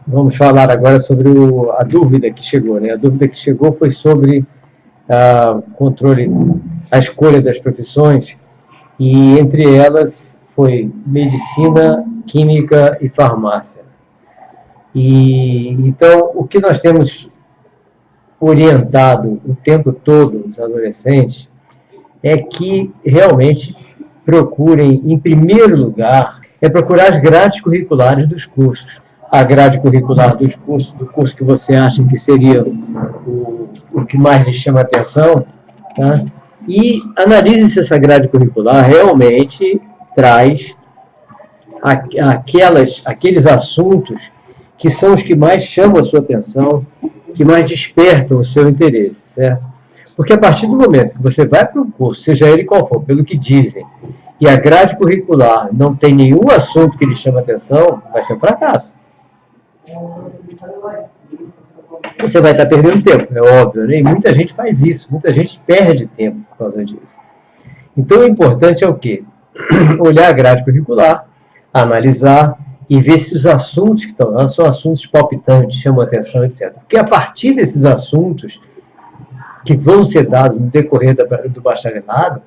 Vamos falar agora sobre a dúvida que chegou, né? A dúvida que chegou foi sobre controle, a escolha das profissões, e entre elas foi medicina, química e farmácia. E então, o que nós temos orientado o tempo todo os adolescentes é que realmente procurem, em primeiro lugar, procurar as grades curriculares dos cursos. A grade curricular dos cursos, do curso que você acha que seria o que mais lhe chama a atenção, tá? E analise se essa grade curricular realmente traz aqueles assuntos que são os que mais chamam a sua atenção, que mais despertam o seu interesse, certo? Porque a partir do momento que você vai para um curso, seja ele qual for, pelo que dizem, e a grade curricular não tem nenhum assunto que lhe chama a atenção, vai ser um fracasso. Você vai estar perdendo tempo, é óbvio, né? E muita gente faz isso, muita gente perde tempo por causa disso. Então, o importante é o quê? Olhar a grade curricular, analisar e ver se os assuntos que estão lá são assuntos palpitantes, chamam a atenção, etc. Porque a partir desses assuntos que vão ser dados no decorrer do bacharelado,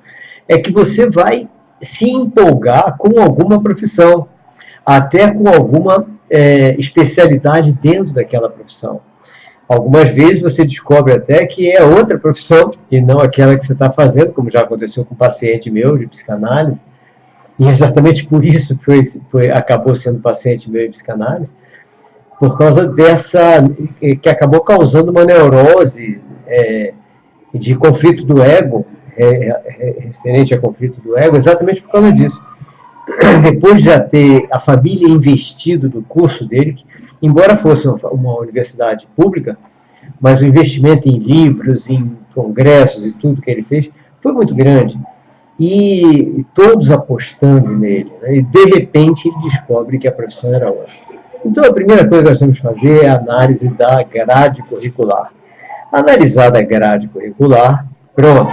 é que você vai se empolgar com alguma profissão, até com alguma especialidade dentro daquela profissão. Algumas vezes você descobre até que é outra profissão e não aquela que você está fazendo, como já aconteceu com um paciente meu de psicanálise, e exatamente por isso acabou sendo paciente meu de psicanálise, por causa dessa, que acabou causando uma neurose de conflito do ego, referente a conflito do ego, exatamente por causa disso. Depois de já ter a família investido do curso dele, embora fosse uma universidade pública, mas o investimento em livros, em congressos e tudo que ele fez foi muito grande. E todos apostando nele, né? E de repente ele descobre que a profissão era outra. Então a primeira coisa que nós temos que fazer é a análise da grade curricular. Analisada a grade curricular, pronto.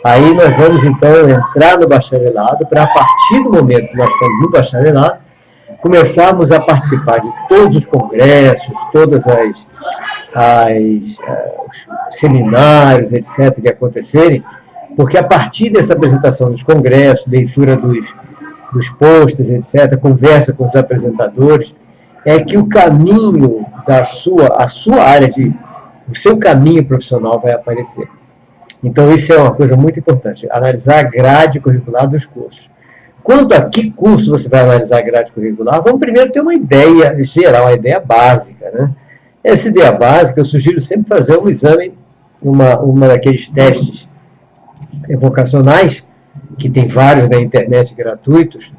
Aí nós vamos, então, entrar no bacharelado, para, a partir do momento que nós estamos no bacharelado, começarmos a participar de todos os congressos, todos os seminários, etc., que acontecerem, porque a partir dessa apresentação dos congressos, leitura dos posters, etc., conversa com os apresentadores, é que o caminho a sua área, o seu caminho profissional vai aparecer. Então, isso é uma coisa muito importante, analisar a grade curricular dos cursos. Quanto a que curso você vai analisar a grade curricular, vamos primeiro ter uma ideia geral, uma ideia básica, né? Essa ideia básica, eu sugiro sempre fazer um exame, uma daqueles testes vocacionais, que tem vários na internet gratuitos,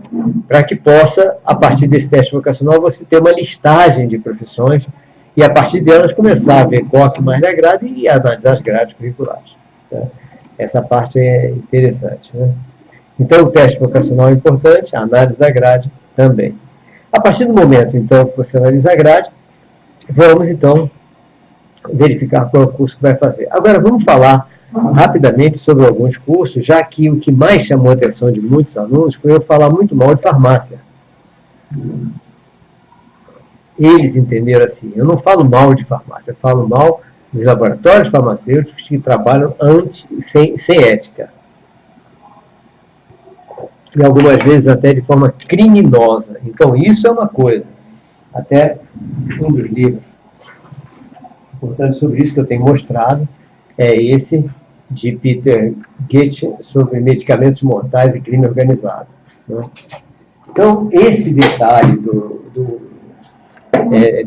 para que possa, a partir desse teste vocacional, você ter uma listagem de profissões e, a partir delas, começar a ver qual que mais lhe agrada e analisar as grades curriculares. Essa parte é interessante, né? Então, o teste vocacional é importante, a análise da grade também. A partir do momento, então, que você analisa a grade, vamos, então, verificar qual é o curso que vai fazer. Agora, vamos falar rapidamente sobre alguns cursos, já que o que mais chamou a atenção de muitos alunos foi eu falar muito mal de farmácia. Eles entenderam assim, eu não falo mal de farmácia, eu falo mal dos laboratórios farmacêuticos que trabalham sem ética. E algumas vezes até de forma criminosa. Então, isso é uma coisa. Até um dos livros importantes sobre isso que eu tenho mostrado é esse de Peter Goethe sobre medicamentos mortais e crime organizado, né? Então, esse detalhe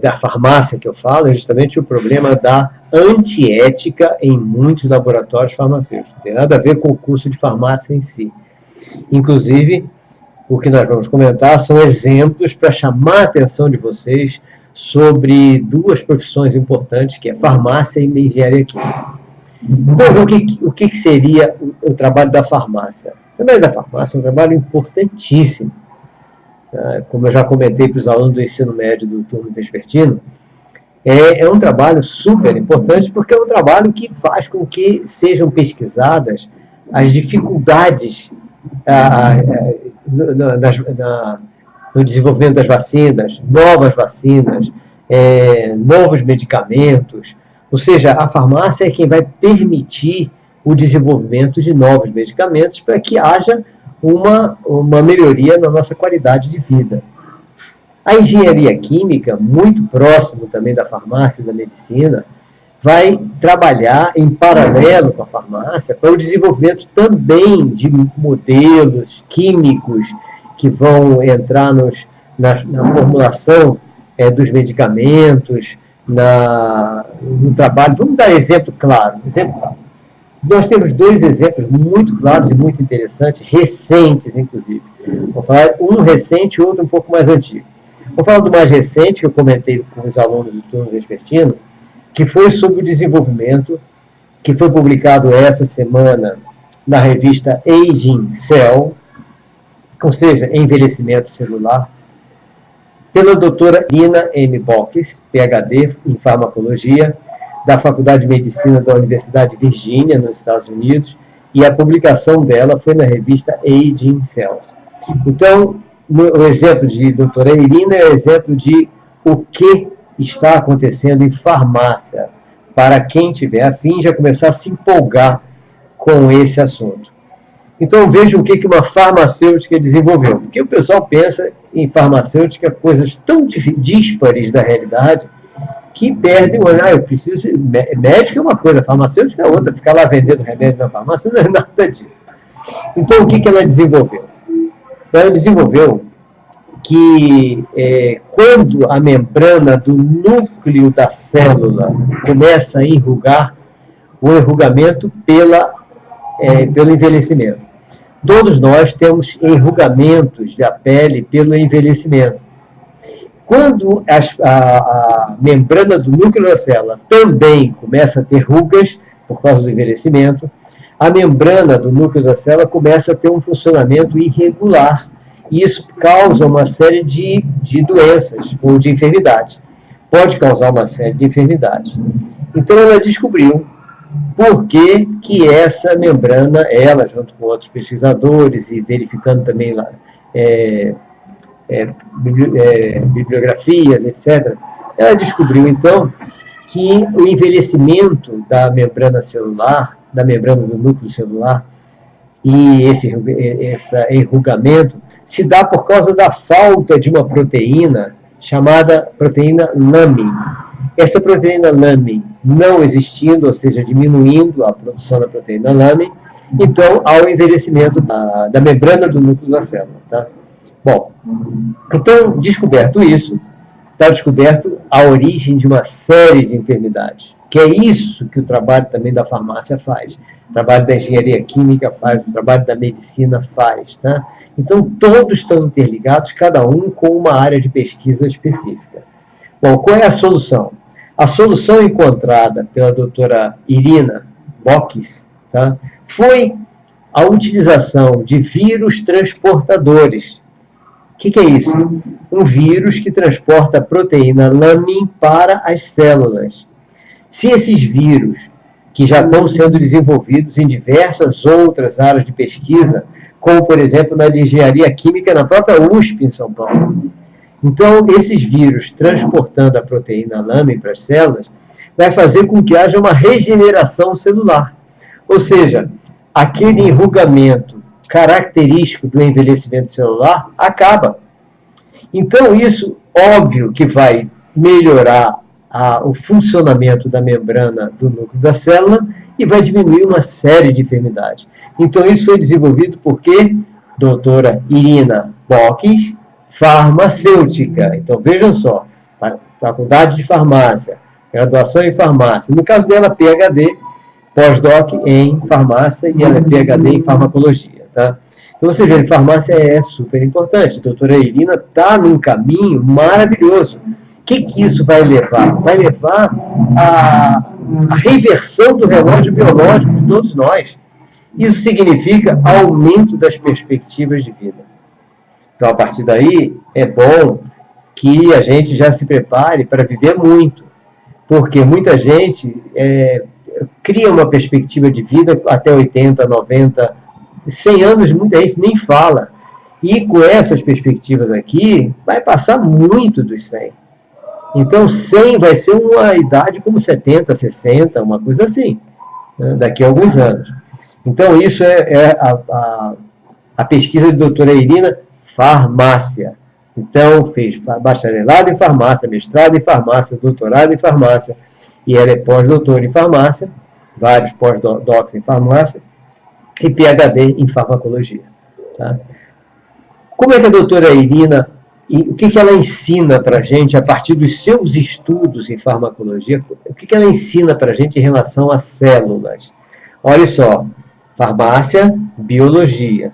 da farmácia que eu falo é justamente o problema da antiética em muitos laboratórios farmacêuticos. Não tem nada a ver com o curso de farmácia em si. Inclusive, o que nós vamos comentar são exemplos para chamar a atenção de vocês sobre duas profissões importantes, que é farmácia e engenharia química. Então, o que seria o trabalho da farmácia? O trabalho da farmácia é um trabalho importantíssimo. Como eu já comentei para os alunos do ensino médio do turno vespertino, é um trabalho super importante, porque é um trabalho que faz com que sejam pesquisadas as dificuldades no desenvolvimento das vacinas, novas vacinas, novos medicamentos. Ou seja, a farmácia é quem vai permitir o desenvolvimento de novos medicamentos para que haja uma melhoria na nossa qualidade de vida. A engenharia química, muito próximo também da farmácia e da medicina, vai trabalhar em paralelo com a farmácia para o desenvolvimento também de modelos químicos que vão entrar na formulação dos medicamentos, no trabalho. Vamos dar exemplo claro. Nós temos 2 exemplos muito claros e muito interessantes, recentes, inclusive. Vou falar um recente e outro um pouco mais antigo. Vou falar do mais recente, que eu comentei com os alunos do turno vespertino, que foi sobre o desenvolvimento, que foi publicado essa semana na revista Aging Cell, ou seja, envelhecimento celular, pela doutora Nina M. Bockis, PhD em farmacologia, da Faculdade de Medicina da Universidade de Virgínia, nos Estados Unidos, e a publicação dela foi na revista Aging Cells. Então, o exemplo de doutora Irina é o exemplo de o que está acontecendo em farmácia, para quem tiver a fim já começar a se empolgar com esse assunto. Então, vejam o que uma farmacêutica desenvolveu. Porque o pessoal pensa em farmacêutica coisas tão díspares da realidade que perdem o olhar. Eu preciso. Médico é uma coisa, farmacêutica é outra. Ficar lá vendendo remédio na farmácia não é nada disso. Então, o que ela desenvolveu? Ela desenvolveu que quando a membrana do núcleo da célula começa a enrugar, o enrugamento pelo envelhecimento. Todos nós temos enrugamentos da pele pelo envelhecimento. Quando a membrana do núcleo da célula também começa a ter rugas, por causa do envelhecimento, a membrana do núcleo da célula começa a ter um funcionamento irregular. E isso causa uma série de doenças ou de enfermidades. Pode causar uma série de enfermidades. Então, ela descobriu por que essa membrana, ela, junto com outros pesquisadores e verificando também lá, bibliografias, etc., ela descobriu, então, que o envelhecimento da membrana celular, da membrana do núcleo celular, e esse enrugamento se dá por causa da falta de uma proteína chamada proteína lamin. Essa proteína lamin não existindo, ou seja, diminuindo a produção da proteína lamin, então há o envelhecimento da membrana do núcleo da célula. Tá? Bom, então, descoberto isso, está descoberto a origem de uma série de enfermidades, que é isso que o trabalho também da farmácia faz, o trabalho da engenharia química faz, o trabalho da medicina faz. Tá? Então, todos estão interligados, cada um com uma área de pesquisa específica. Bom, qual é a solução? A solução encontrada pela doutora Irina Bockis, tá, foi a utilização de vírus transportadores. O que é isso? Um vírus que transporta a proteína lamin para as células. Se esses vírus, que já estão sendo desenvolvidos em diversas outras áreas de pesquisa, como, por exemplo, na de engenharia química, na própria USP, em São Paulo. Então, esses vírus transportando a proteína lamin para as células, vai fazer com que haja uma regeneração celular. Ou seja, aquele enrugamento característico do envelhecimento celular acaba. Então, isso, óbvio que vai melhorar o funcionamento da membrana do núcleo da célula e vai diminuir uma série de enfermidades. Então, isso foi desenvolvido por quê? Doutora Irina Bockis, farmacêutica. Então, vejam só, faculdade de farmácia, graduação em farmácia. No caso dela, PhD, pós-doc em farmácia, e ela é PhD em farmacologia. Tá? Então, você vê, farmácia é super importante. A doutora Irina está num caminho maravilhoso. O que isso vai levar? Vai levar à reversão do relógio biológico de todos nós. Isso significa aumento das perspectivas de vida. Então, a partir daí, é bom que a gente já se prepare para viver muito, porque muita gente cria uma perspectiva de vida até 80, 90, 100 anos, muita gente nem fala. E com essas perspectivas aqui, vai passar muito dos 100. Então, 100 vai ser uma idade como 70, 60, uma coisa assim, né, daqui a alguns anos. Então, isso é a pesquisa da doutora Irina, farmácia. Então, fez bacharelado em farmácia, mestrado em farmácia, doutorado em farmácia, e ela é pós-doutora em farmácia, vários pós-docs em farmácia, e PhD em farmacologia. Tá? Como é que a doutora Irina, o que ela ensina para a gente a partir dos seus estudos em farmacologia, o que ela ensina para a gente em relação a células? Olha só, farmácia, biologia.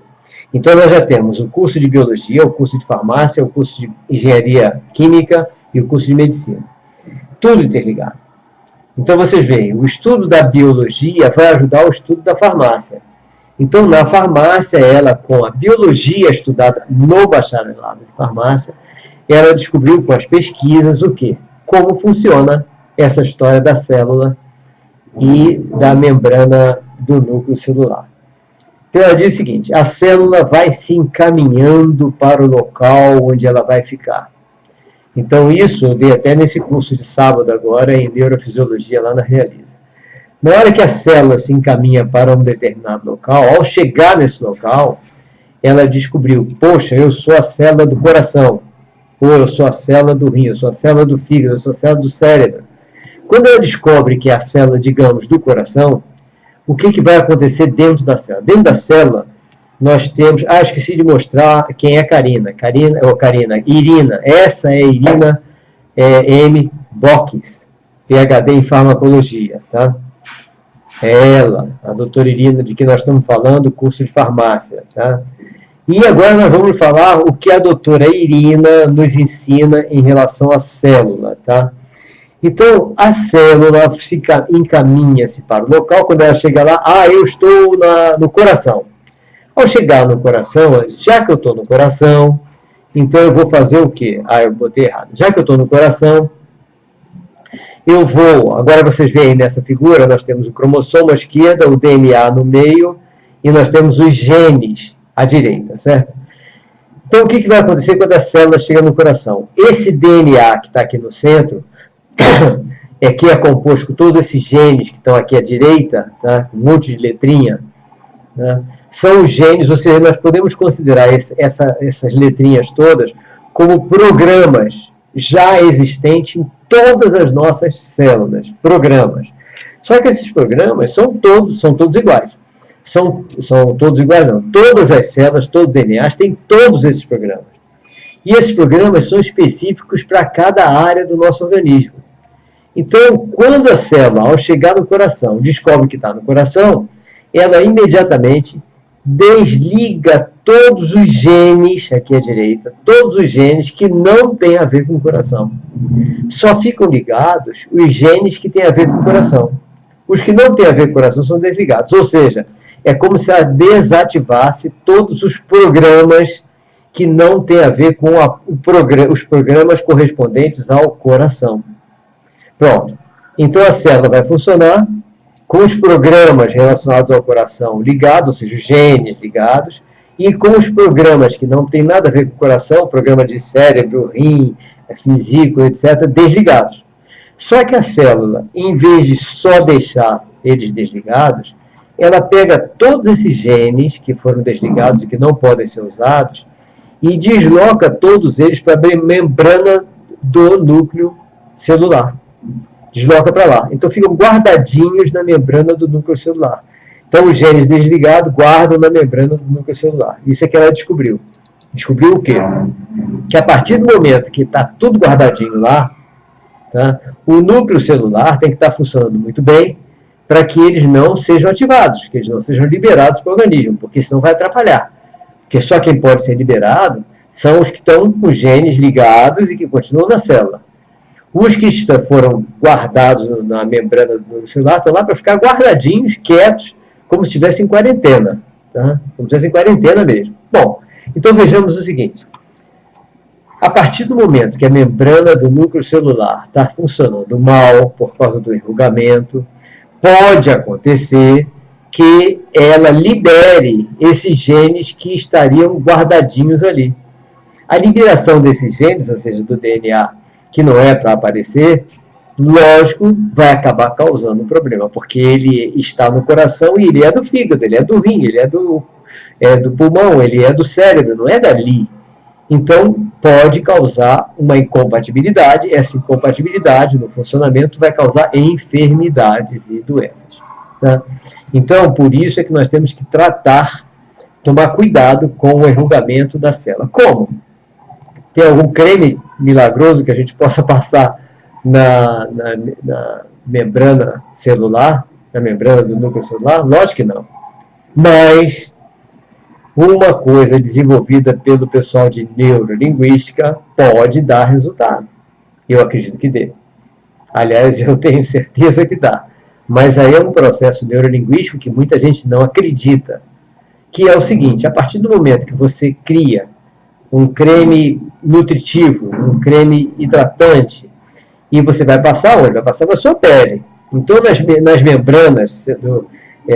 Então, nós já temos o curso de biologia, o curso de farmácia, o curso de engenharia química e o curso de medicina. Tudo interligado. Então, vocês veem, o estudo da biologia vai ajudar o estudo da farmácia. Então, na farmácia, ela, com a biologia estudada no bacharelado de farmácia, ela descobriu com as pesquisas o quê? Como funciona essa história da célula e da membrana do núcleo celular. Então, ela diz o seguinte, a célula vai se encaminhando para o local onde ela vai ficar. Então, isso eu dei até nesse curso de sábado agora, em neurofisiologia, lá na Realiza. Na hora que a célula se encaminha para um determinado local, ao chegar nesse local, ela descobriu, poxa, eu sou a célula do coração, ou eu sou a célula do rim, eu sou a célula do fígado, eu sou a célula do cérebro. Quando ela descobre que é a célula, digamos, do coração, o que vai acontecer dentro da célula? Dentro da célula, nós temos... esqueci de mostrar quem é Karina. Irina. Essa é Irina M. Bockis, PhD em farmacologia, tá? Ela, a doutora Irina, de que nós estamos falando, curso de farmácia, tá? E agora nós vamos falar o que a doutora Irina nos ensina em relação à célula, tá? Então, a célula encaminha-se para o local, quando ela chega lá, eu estou no coração. Ao chegar no coração, já que eu estou no coração, então eu vou fazer o quê? Eu botei errado. Já que eu estou no coração, eu vou... Agora vocês veem nessa figura, nós temos o cromossomo à esquerda, o DNA no meio, e nós temos os genes à direita, certo? Então, o que vai acontecer quando a célula chega no coração? Esse DNA que está aqui no centro, que é composto por todos esses genes que estão aqui à direita, tá? Um monte de letrinha, né? São os genes, ou seja, nós podemos considerar essas letrinhas todas como programas já existentes em todas as nossas células, programas. Só que esses programas são todos iguais. São todos iguais, não. Todas as células, todos os DNAs têm todos esses programas. E esses programas são específicos para cada área do nosso organismo. Então, quando a célula, ao chegar no coração, descobre que está no coração, ela imediatamente desliga todos os genes, aqui à direita, todos os genes que não têm a ver com o coração. Só ficam ligados os genes que têm a ver com o coração. Os que não têm a ver com o coração são desligados. Ou seja, é como se ela desativasse todos os programas que não têm a ver com os programas correspondentes ao coração. Pronto. Então, a célula vai funcionar com os programas relacionados ao coração ligados, ou seja, os genes ligados, e com os programas que não têm nada a ver com o coração, programa de cérebro, rim, vesícula, etc., desligados. Só que a célula, em vez de só deixar eles desligados, ela pega todos esses genes que foram desligados e que não podem ser usados e desloca todos eles para a membrana do núcleo celular. Desloca para lá. Então, ficam guardadinhos na membrana do núcleo celular. Então, os genes desligados guardam na membrana do núcleo celular. Isso é que ela descobriu. Descobriu o quê? Que a partir do momento que está tudo guardadinho lá, tá, o núcleo celular tem que estar funcionando muito bem para que eles não sejam ativados, que eles não sejam liberados para o organismo, porque senão vai atrapalhar. Porque só quem pode ser liberado são os que estão com os genes ligados e que continuam na célula. Os que foram guardados na membrana do celular estão lá para ficar guardadinhos, quietos, como se estivessem em quarentena. Tá? Como se estivessem em quarentena mesmo. Bom, então vejamos o seguinte. A partir do momento que a membrana do núcleo celular está funcionando mal por causa do enrugamento, pode acontecer que ela libere esses genes que estariam guardadinhos ali. A liberação desses genes, ou seja, do DNA, que não é para aparecer, lógico, vai acabar causando um problema, porque ele está no coração e ele é do fígado, ele é do rim, ele é do pulmão, ele é do cérebro, não é dali. Então, pode causar uma incompatibilidade, essa incompatibilidade no funcionamento vai causar enfermidades e doenças. Né? Então, por isso é que nós temos que tomar cuidado com o enrugamento da célula. Como? Tem algum creme milagroso que a gente possa passar na membrana celular, na membrana do núcleo celular? Lógico que não. Mas uma coisa desenvolvida pelo pessoal de neurolinguística pode dar resultado. Eu acredito que dê. Aliás, eu tenho certeza que dá. Mas aí é um processo neurolinguístico que muita gente não acredita. Que é o seguinte, a partir do momento que você cria um creme nutritivo, um creme hidratante, e você vai passar onde? Vai passar na sua pele. Então, nas membranas,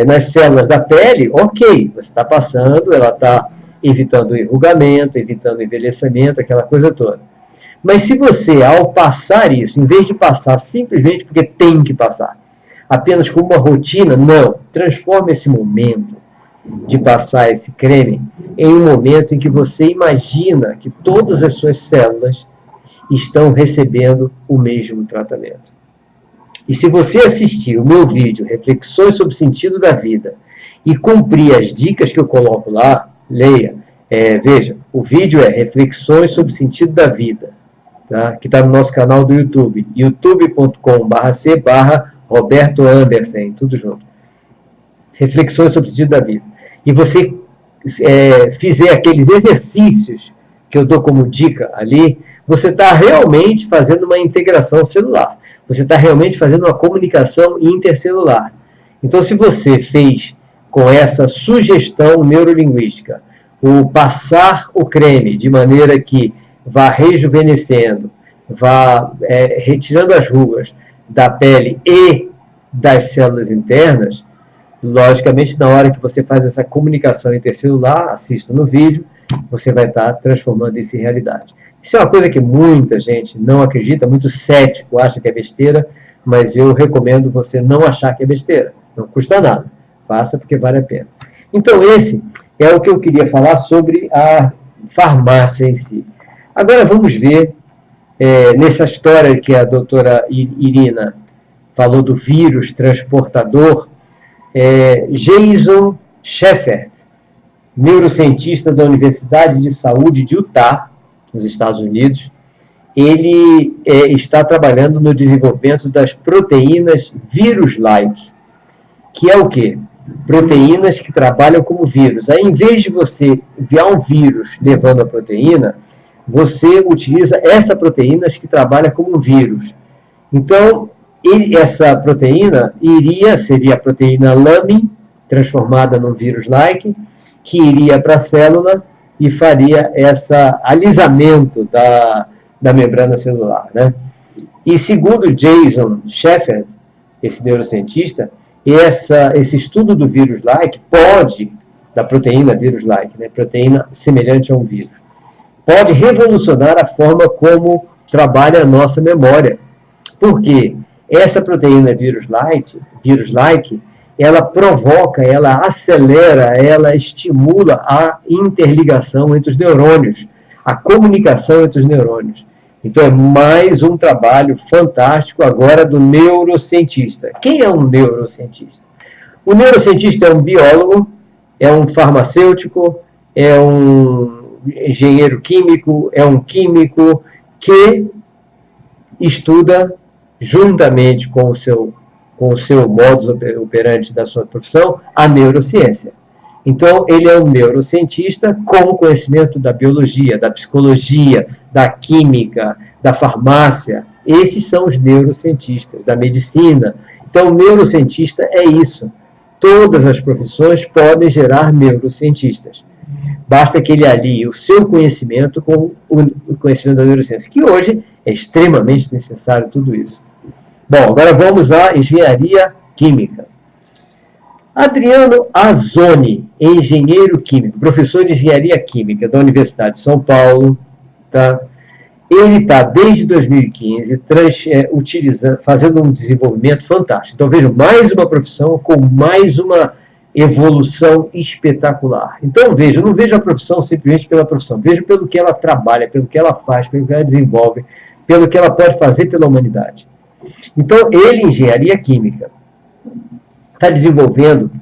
nas células da pele, ok, você está passando, ela está evitando o enrugamento, evitando o envelhecimento, aquela coisa toda. Mas se você, ao passar isso, em vez de passar simplesmente porque tem que passar, apenas como uma rotina, não, transforma esse momento de passar esse creme em um momento em que você imagina que todas as suas células estão recebendo o mesmo tratamento. E se você assistir o meu vídeo Reflexões sobre o Sentido da Vida e cumprir as dicas que eu coloco lá, leia, veja, o vídeo é Reflexões sobre o Sentido da Vida, tá? Que está no nosso canal do YouTube, youtube.com/c/Roberto Andersen, tudo junto. Reflexões sobre o Sentido da Vida. E você fizer aqueles exercícios que eu dou como dica ali, você está realmente fazendo uma integração celular. Você está realmente fazendo uma comunicação intercelular. Então, se você fez com essa sugestão neurolinguística o passar o creme de maneira que vá rejuvenescendo, vá retirando as rugas da pele e das células internas, logicamente, na hora que você faz essa comunicação intercelular, assista no vídeo, você vai estar transformando isso em realidade. Isso é uma coisa que muita gente não acredita, muito cético acha que é besteira, mas eu recomendo você não achar que é besteira. Não custa nada. Faça porque vale a pena. Então, esse é o que eu queria falar sobre a farmácia em si. Agora vamos ver, nessa história que a doutora Irina falou do vírus transportador, Jason Shepard, neurocientista da Universidade de Saúde de Utah, nos Estados Unidos, ele está trabalhando no desenvolvimento das proteínas vírus-like, que é o quê? Proteínas que trabalham como vírus. Aí, em vez de você enviar um vírus levando a proteína, você utiliza essa proteína que trabalha como vírus. Então, essa proteína seria a proteína lamin, transformada num vírus-like, que iria para a célula e faria esse alisamento da membrana celular. Né? E segundo Jason Shepard, esse neurocientista, esse estudo do vírus-like da proteína vírus-like, né? Proteína semelhante a um vírus, pode revolucionar a forma como trabalha a nossa memória. Por quê? Essa proteína vírus-like, ela provoca, ela acelera, ela estimula a interligação entre os neurônios, a comunicação entre os neurônios. Então, é mais um trabalho fantástico agora do neurocientista. Quem é um neurocientista? O neurocientista é um biólogo, é um farmacêutico, é um engenheiro químico, é um químico que estuda juntamente com o seu modus operandi da sua profissão, a neurociência. Então, ele é um neurocientista com conhecimento da biologia, da psicologia, da química, da farmácia. Esses são os neurocientistas, da medicina. Então, o neurocientista é isso. Todas as profissões podem gerar neurocientistas. Basta que ele alie o seu conhecimento com o conhecimento da neurociência, que hoje é extremamente necessário tudo isso. Bom, agora vamos à engenharia química. Adriano Azzoni, engenheiro químico, professor de engenharia química da Universidade de São Paulo, tá? Ele está, desde 2015, fazendo um desenvolvimento fantástico. Então, vejo mais uma profissão com mais uma evolução espetacular. Então, vejo, eu não vejo a profissão simplesmente pela profissão, vejo pelo que ela trabalha, pelo que ela faz, pelo que ela desenvolve, pelo que ela pode fazer pela humanidade. Então, ele, engenharia química, está desenvolvendo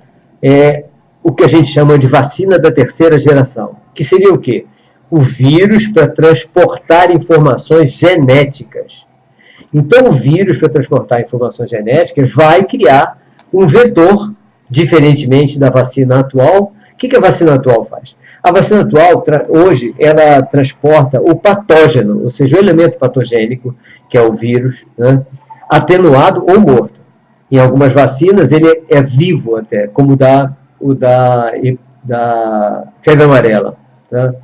o que a gente chama de vacina da terceira geração, que seria o quê? O vírus para transportar informações genéticas. Então, o vírus para transportar informações genéticas vai criar um vetor, diferentemente da vacina atual. O que a vacina atual faz? A vacina atual, hoje, ela transporta o patógeno, ou seja, o elemento patogênico, que é o vírus, né, atenuado ou morto. Em algumas vacinas, ele é vivo até, como o da febre amarela. Tá?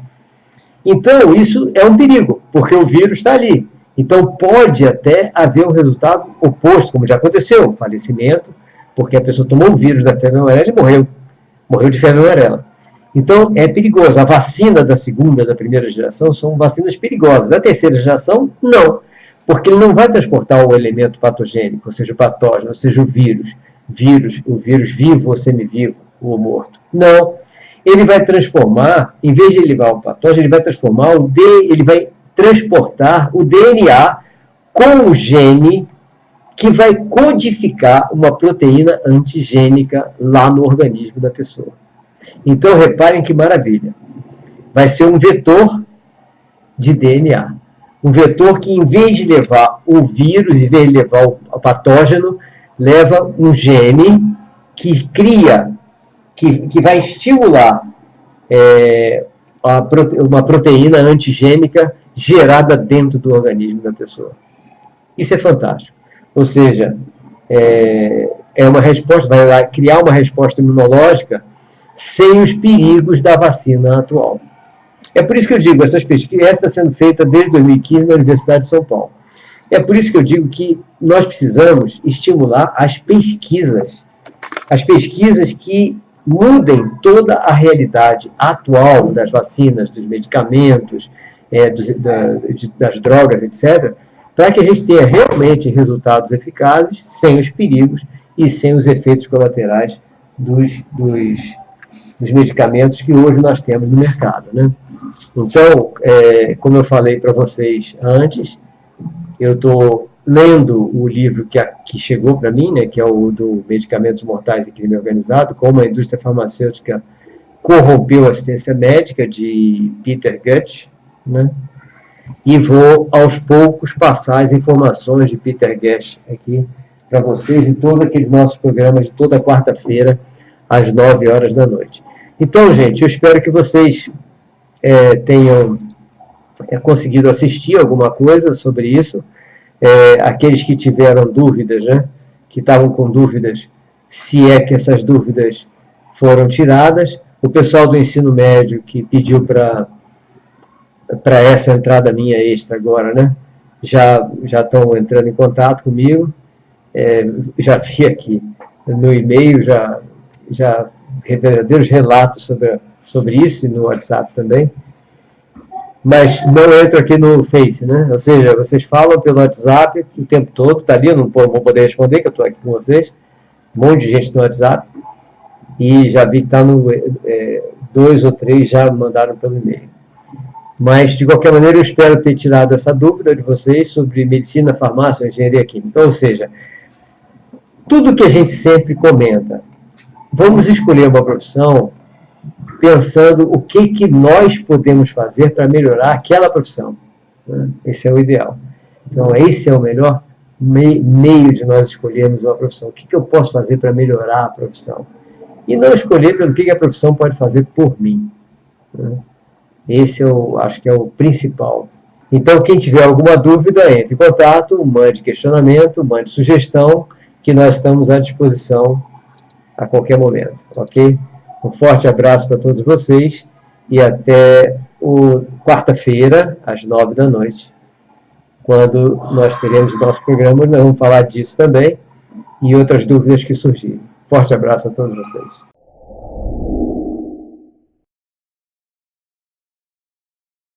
Então, isso é um perigo, porque o vírus está ali. Então, pode até haver um resultado oposto, como já aconteceu, falecimento, porque a pessoa tomou o vírus da febre amarela e morreu de febre amarela. Então, é perigoso. A vacina da segunda, da primeira geração, são vacinas perigosas. Da terceira geração, não, porque ele não vai transportar o elemento patogênico, ou seja, o patógeno, ou seja, o vírus vivo ou semivivo, ou morto. Não. Ele vai transformar, em vez de levar o patógeno, ele vai transformar ele vai transportar o DNA com o gene que vai codificar uma proteína antigênica lá no organismo da pessoa. Então, reparem que maravilha. Vai ser um vetor de DNA. Um vetor que, em vez de levar o vírus, em vez de levar o patógeno, leva um gene que cria, que vai estimular uma proteína antigênica gerada dentro do organismo da pessoa. Isso é fantástico. Ou seja, uma resposta, vai criar uma resposta imunológica sem os perigos da vacina atual. É por isso que eu digo, essa está sendo feita desde 2015 na Universidade de São Paulo. É por isso que eu digo que nós precisamos estimular as pesquisas que mudem toda a realidade atual das vacinas, dos medicamentos, das drogas, etc., para que a gente tenha realmente resultados eficazes, sem os perigos e sem os efeitos colaterais dos medicamentos que hoje nós temos no mercado, né? Então, como eu falei para vocês antes, eu estou lendo o livro que chegou para mim, né, que é o do Medicamentos Mortais e Crime Organizado, como a indústria farmacêutica corrompeu a assistência médica, de Peter Gutsch, né? E vou, aos poucos, passar as informações de Peter Gutsch aqui para vocês de todos aqueles nossos programas de toda quarta-feira, às 9 horas da noite. Então, gente, eu espero que vocês tenham conseguido assistir alguma coisa sobre isso. Aqueles que tiveram dúvidas, né, que estavam com dúvidas, se é que essas dúvidas foram tiradas. O pessoal do ensino médio que pediu para essa entrada minha extra agora, né, já estão entrando em contato comigo. Já vi aqui no e-mail, já verdadeiros relatos sobre isso, e no WhatsApp também. Mas não entro aqui no Face, né? Ou seja, vocês falam pelo WhatsApp o tempo todo, tá ali, eu não vou poder responder, que eu estou aqui com vocês. Um monte de gente no WhatsApp. E já vi que está no 2 ou 3 já mandaram pelo e-mail. Mas, de qualquer maneira, eu espero ter tirado essa dúvida de vocês sobre medicina, farmácia ou engenharia química. Ou seja, tudo que a gente sempre comenta, vamos escolher uma profissão pensando o que nós podemos fazer para melhorar aquela profissão. Né? Esse é o ideal. Então, esse é o melhor meio de nós escolhermos uma profissão. O que eu posso fazer para melhorar a profissão? E não escolher pelo que a profissão pode fazer por mim. Né? Esse eu acho que é o principal. Então, quem tiver alguma dúvida, entre em contato, mande questionamento, mande sugestão, que nós estamos à disposição a qualquer momento, ok? Um forte abraço para todos vocês e até quarta-feira, às 9 da noite, quando nós teremos o nosso programa. Nós vamos falar disso também e outras dúvidas que surgirem. Forte abraço a todos vocês.